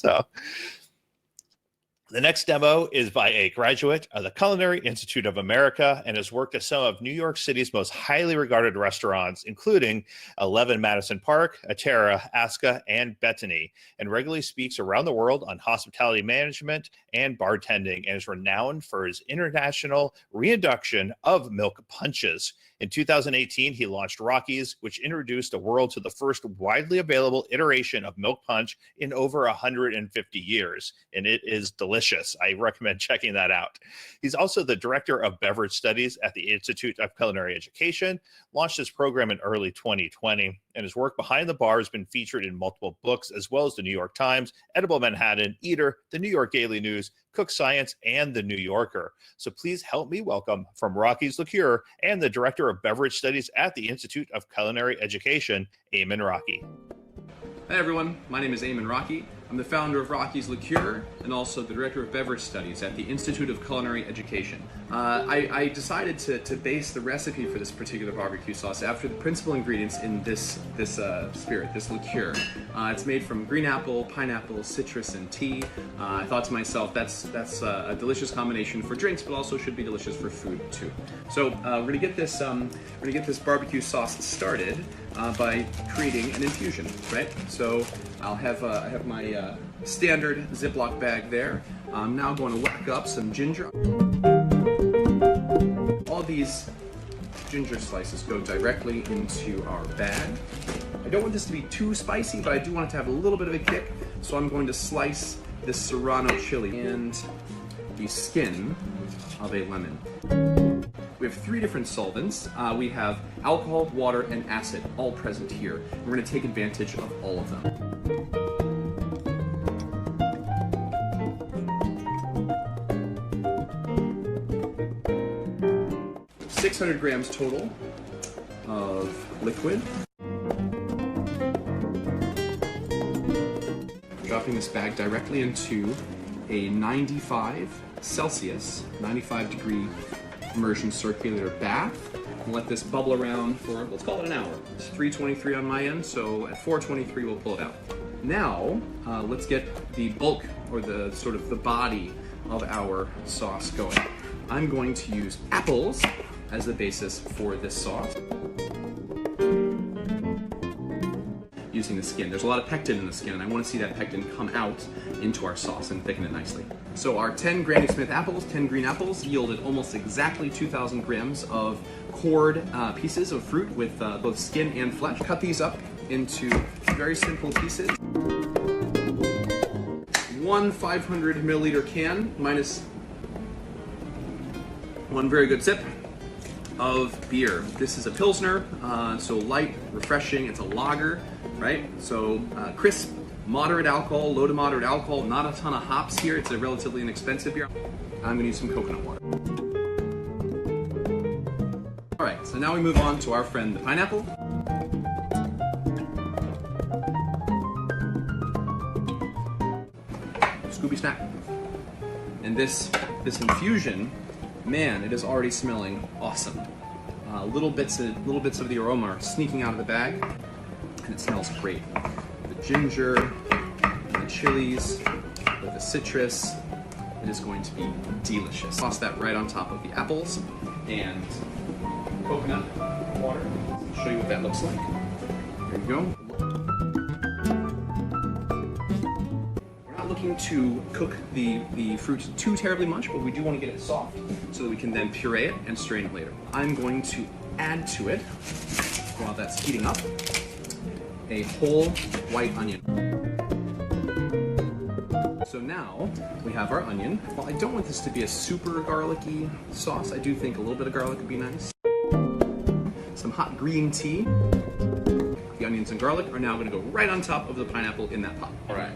So the next demo is by a graduate of the Culinary Institute of America and has worked at some of New York City's most highly regarded restaurants, including 11 Madison Park, Atera, Asca, and Bettany, and regularly speaks around the world on hospitality management and bartending, and is renowned for his international reintroduction of milk punches. In 2018, he launched Rockey's, which introduced the world to the first widely available iteration of milk punch in over 150 years, and it is delicious. I recommend checking that out. He's also the director of Beverage Studies at the Institute of Culinary Education, launched his program in early 2020, and his work behind the bar has been featured in multiple books, as well as the New York Times, Edible Manhattan, Eater, the New York Daily News, Cook Science, and the New Yorker. So please help me welcome from Rockey's Liqueur and the director of Beverage Studies at the Institute of Culinary Education, Eamon Rockey. Hi everyone, my name is Eamon Rockey. I'm the founder of Rockey's Liqueur and also the director of Beverage Studies at the Institute of Culinary Education. I decided to base the recipe for this particular barbecue sauce after the principal ingredients in this spirit, this liqueur. It's made from green apple, pineapple, citrus, and tea. I thought to myself, that's a delicious combination for drinks, but also should be delicious for food too. So we're gonna get this barbecue sauce started by creating an infusion, right? So I have my standard Ziploc bag there. I'm now going to whack up some ginger. All these ginger slices go directly into our bag. I don't want this to be too spicy, but I do want it to have a little bit of a kick. So I'm going to slice this serrano chili and the skin of a lemon. We have 3 different solvents. We have alcohol, water, and acid, all present here. We're going to take advantage of all of them. 600 grams total of liquid. Dropping this bag directly into a 95 Celsius, 95 degree immersion circulator bath, and let this bubble around for, let's call it an hour. It's 323 on my end, so at 423 we'll pull it out. Now, let's get the bulk, or the sort of the body of our sauce going. I'm going to use apples as the basis for this sauce. Using the skin. There's a lot of pectin in the skin, and I want to see that pectin come out into our sauce and thicken it nicely. So our 10 Granny Smith apples, 10 green apples, yielded almost exactly 2,000 grams of cored pieces of fruit with both skin and flesh. Cut these up into very simple pieces. One 500 milliliter can, minus one very good sip of beer. This is a Pilsner, so light, refreshing. It's a lager, right? So crisp, moderate alcohol, low to moderate alcohol, not a ton of hops here. It's a relatively inexpensive beer. I'm gonna use some coconut water. All right, so now we move on to our friend, the pineapple. Scooby snack. And this infusion, man, it is already smelling awesome. Little bits of the aroma are sneaking out of the bag, and it smells great. The ginger, the chilies, with the citrus, it is going to be delicious. Toss that right on top of the apples and coconut water. I'll show you what that looks like. There you go. Looking to cook the fruit too terribly much, but we do want to get it soft so that we can then puree it and strain it later. I'm going to add to it, while that's heating up, a whole white onion. So now we have our onion. While I don't want this to be a super garlicky sauce, I do think a little bit of garlic would be nice. Some hot green tea. The onions and garlic are now going to go right on top of the pineapple in that pot. All right.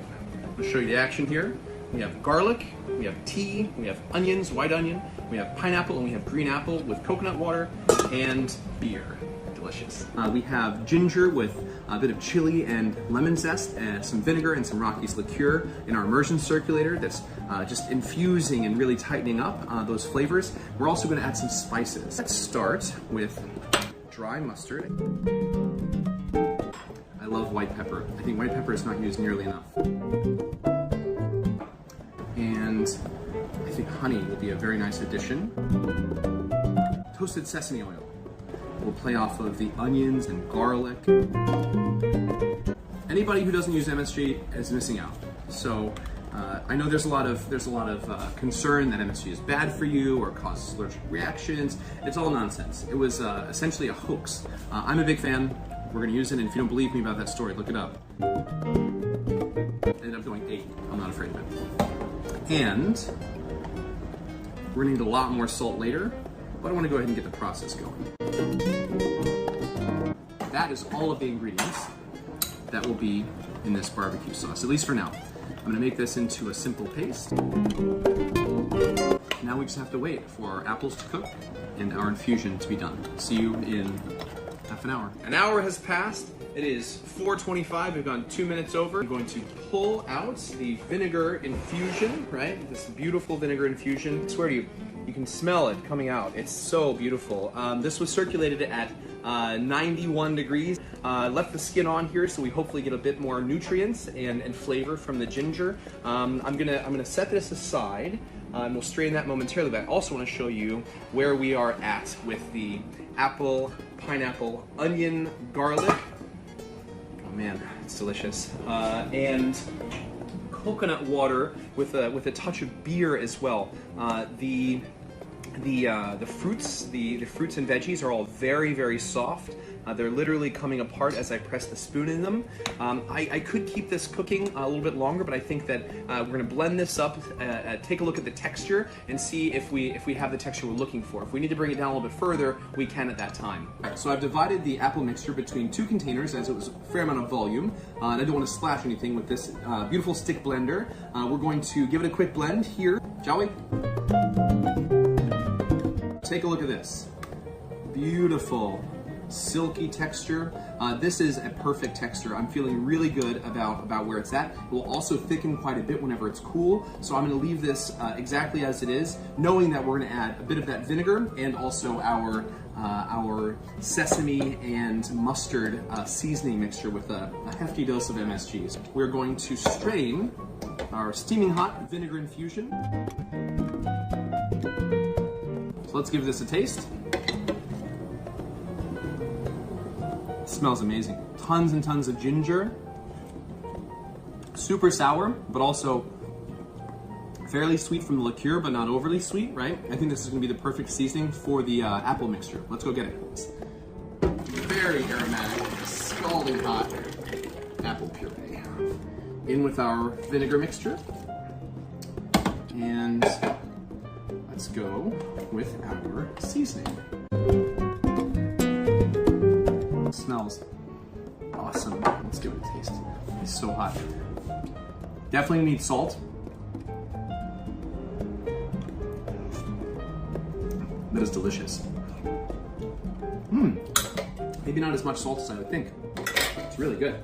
I'll show you the action here. We have garlic, we have tea, we have onions, white onion, we have pineapple, and we have green apple with coconut water and beer. Delicious. We have ginger with a bit of chili and lemon zest, and some vinegar and some Rockey's liqueur in our immersion circulator that's just infusing and really tightening up those flavors. We're also going to add some spices. Let's start with dry mustard. I love white pepper. I think white pepper is not used nearly enough. and I think honey will be a very nice addition. Toasted sesame oil will play off of the onions and garlic. Anybody who doesn't use MSG is missing out. So I know there's a lot of concern that MSG is bad for you or causes allergic reactions. It's all nonsense. It was essentially a hoax. I'm a big fan. We're going to use it, and if you don't believe me about that story, look it up. Ended up going 8. I'm not afraid of it. And we're going to need a lot more salt later, but I want to go ahead and get the process going. That is all of the ingredients that will be in this barbecue sauce, at least for now. I'm gonna make this into a simple paste. Now we just have to wait for our apples to cook and our infusion to be done. See you in half an hour. An hour has passed. It is 4:25. We've gone 2 minutes over. I'm going to pull out the vinegar infusion, right? This beautiful vinegar infusion. I swear to you, you can smell it coming out. It's so beautiful. This was circulated at 91 degrees. Left the skin on here so we hopefully get a bit more nutrients and flavor from the ginger. I'm gonna set this aside and we'll strain that momentarily, but I also want to show you where we are at with the apple, pineapple, onion, garlic. Oh man, it's delicious. And coconut water with a touch of beer as well. The fruits and veggies are all very, very soft. They're literally coming apart as I press the spoon in them. I could keep this cooking a little bit longer, but I think that we're going to blend this up, take a look at the texture, and see if we have the texture we're looking for. If we need to bring it down a little bit further, we can at that time. All right, so I've divided the apple mixture between 2 containers as it was a fair amount of volume, and I don't want to splash anything with this beautiful stick blender. We're going to give it a quick blend here, shall we? Take a look at this. Beautiful, silky texture. This is a perfect texture. I'm feeling really good about where it's at. It will also thicken quite a bit whenever it's cool. So I'm gonna leave this exactly as it is, knowing that we're gonna add a bit of that vinegar and also our sesame and mustard seasoning mixture with a hefty dose of MSGs. We're going to strain our steaming hot vinegar infusion. Let's give this a taste. It smells amazing. Tons and tons of ginger. Super sour, but also fairly sweet from the liqueur, but not overly sweet, right? I think this is gonna be the perfect seasoning for the apple mixture. Let's go get it. Very aromatic, scalding hot apple puree. In with our vinegar mixture. And let's go with our seasoning. It smells awesome. Let's give it a taste. It's so hot. Definitely need salt. That is delicious. Maybe not as much salt as I would think. It's really good.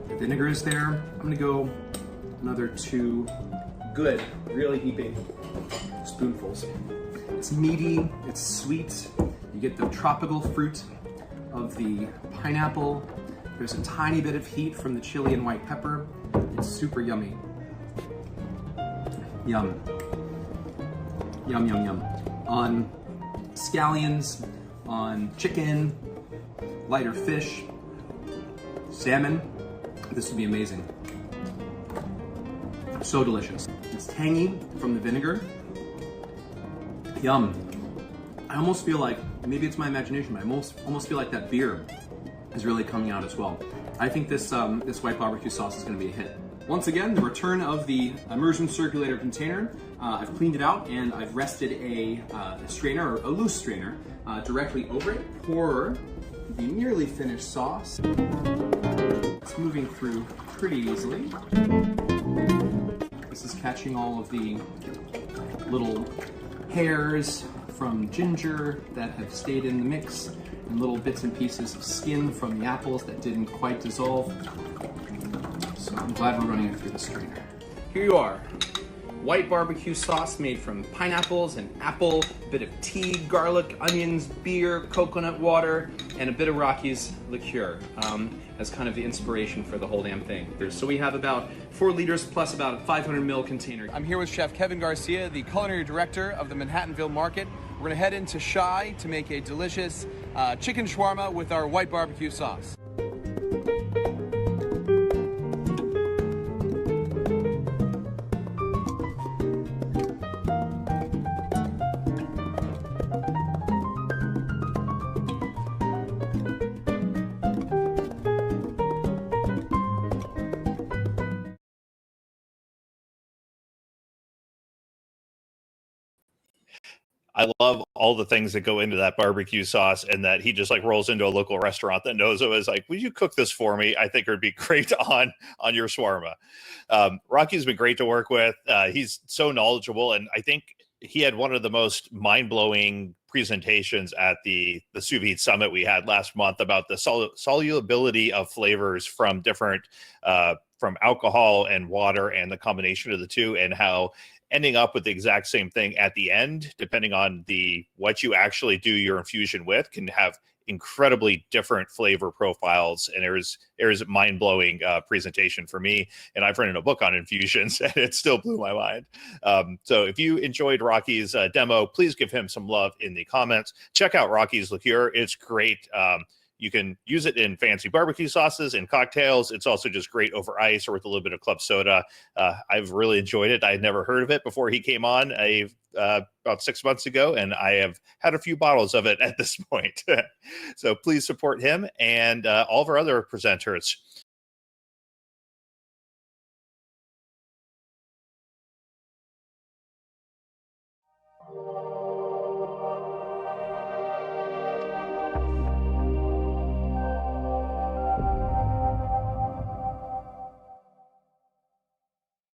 The vinegar is there. I'm gonna go another 2 good, really heaping spoonfuls. It's meaty, it's sweet. You get the tropical fruit of the pineapple. There's a tiny bit of heat from the chili and white pepper. It's super yummy. Yum. Yum, yum, yum. On scallions, on chicken, lighter fish, salmon, this would be amazing. So delicious. It's tangy from the vinegar. Yum. I almost feel like, maybe it's my imagination, but I almost feel like that beer is really coming out as well. I think this white barbecue sauce is gonna be a hit. Once again, the return of the immersion circulator container. I've cleaned it out and I've rested a strainer, or a loose strainer, directly over it. Pour the nearly finished sauce. It's moving through pretty easily. This is catching all of the little hairs from ginger that have stayed in the mix, and little bits and pieces of skin from the apples that didn't quite dissolve. So I'm glad we're running it through the strainer. Here you are. white barbecue sauce made from pineapples and apple, a bit of tea, garlic, onions, beer, coconut water, and a bit of Rocky's liqueur as kind of the inspiration for the whole damn thing. So we have about 4 liters plus about a 500 ml container. I'm here with Chef Kevin Garcia, the culinary director of the Manhattanville Market. We're gonna head into Shy to make a delicious chicken shawarma with our white barbecue sauce. I love all the things that go into that barbecue sauce, and that he just like rolls into a local restaurant that knows it was like, would you cook this for me? I think it would be great on your shawarma. Rocky's been great to work with. He's so knowledgeable, and I think he had one of the most mind-blowing presentations at the sous vide summit we had last month about the solubility of flavors from different from alcohol and water, and the combination of the two, and how ending up with the exact same thing at the end, depending on what you actually do your infusion with, can have incredibly different flavor profiles. And it was a mind-blowing presentation for me. And I've written a book on infusions, and it still blew my mind. So if you enjoyed Rocky's demo, please give him some love in the comments. Check out Rocky's liqueur. It's great. You can use it in fancy barbecue sauces and cocktails. It's also just great over ice or with a little bit of club soda. I've really enjoyed it. I had never heard of it before he came on about 6 months ago, and I have had a few bottles of it at this point. So please support him and all of our other presenters.